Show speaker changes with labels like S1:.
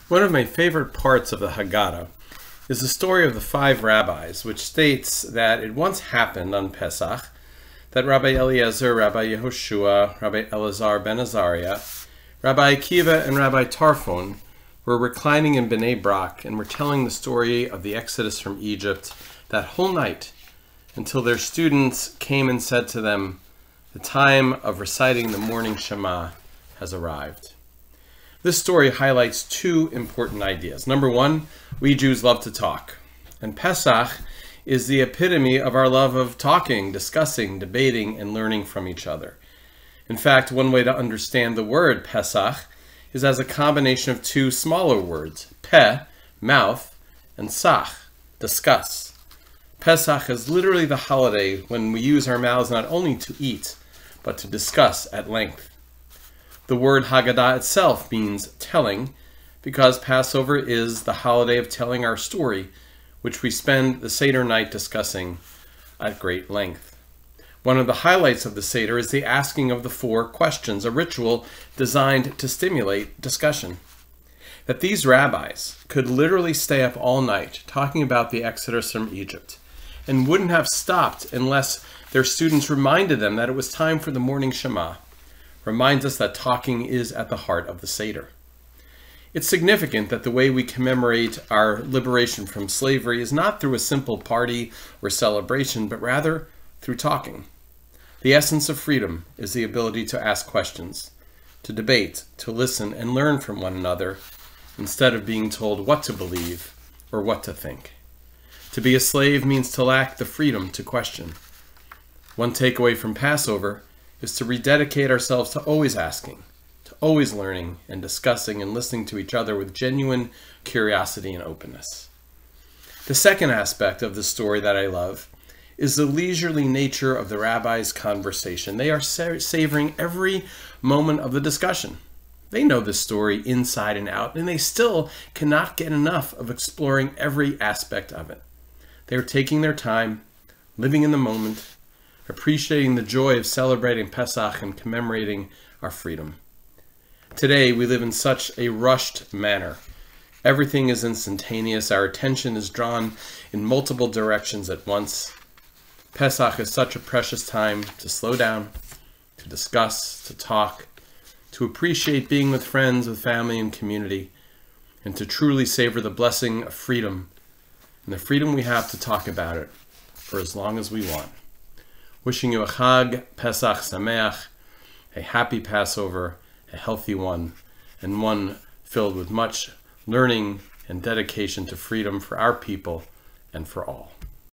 S1: One of my favorite parts of the Haggadah is the story of the 5 rabbis, which states that it once happened on Pesach that Rabbi Eliezer, Rabbi Yehoshua, Rabbi Elazar ben Azariah, Rabbi Akiva, and Rabbi Tarfon were reclining in Bnei Brak and were telling the story of the Exodus from Egypt that whole night until their students came and said to them, "The time of reciting the morning Shema has arrived." This story highlights 2 important ideas. Number 1, we Jews love to talk, and Pesach is the epitome of our love of talking, discussing, debating, and learning from each other. In fact, one way to understand the word Pesach is as a combination of 2 smaller words, peh, mouth, and sach, discuss. Pesach is literally the holiday when we use our mouths not only to eat, but to discuss at length. The word Haggadah itself means telling, because Passover is the holiday of telling our story, which we spend the Seder night discussing at great length. One of the highlights of the Seder is the asking of the 4 questions, a ritual designed to stimulate discussion. That these rabbis could literally stay up all night talking about the Exodus from Egypt and wouldn't have stopped unless their students reminded them that it was time for the morning Shema reminds us that talking is at the heart of the Seder. It's significant that the way we commemorate our liberation from slavery is not through a simple party or celebration, but rather through talking. The essence of freedom is the ability to ask questions, to debate, to listen, and learn from one another, instead of being told what to believe or what to think. To be a slave means to lack the freedom to question. One takeaway from Passover is to rededicate ourselves to always asking, to always learning and discussing and listening to each other with genuine curiosity and openness. The second aspect of the story that I love is the leisurely nature of the rabbis' conversation. They are savoring every moment of the discussion. They know this story inside and out, and they still cannot get enough of exploring every aspect of it. They are taking their time, living in the moment, appreciating the joy of celebrating Pesach and commemorating our freedom. Today, we live in such a rushed manner. Everything is instantaneous. Our attention is drawn in multiple directions at once. Pesach is such a precious time to slow down, to discuss, to talk, to appreciate being with friends, with family, and community, and to truly savor the blessing of freedom and the freedom we have to talk about it for as long as we want. Wishing you a Chag Pesach Sameach, a happy Passover, a healthy one, and one filled with much learning and dedication to freedom for our people and for all.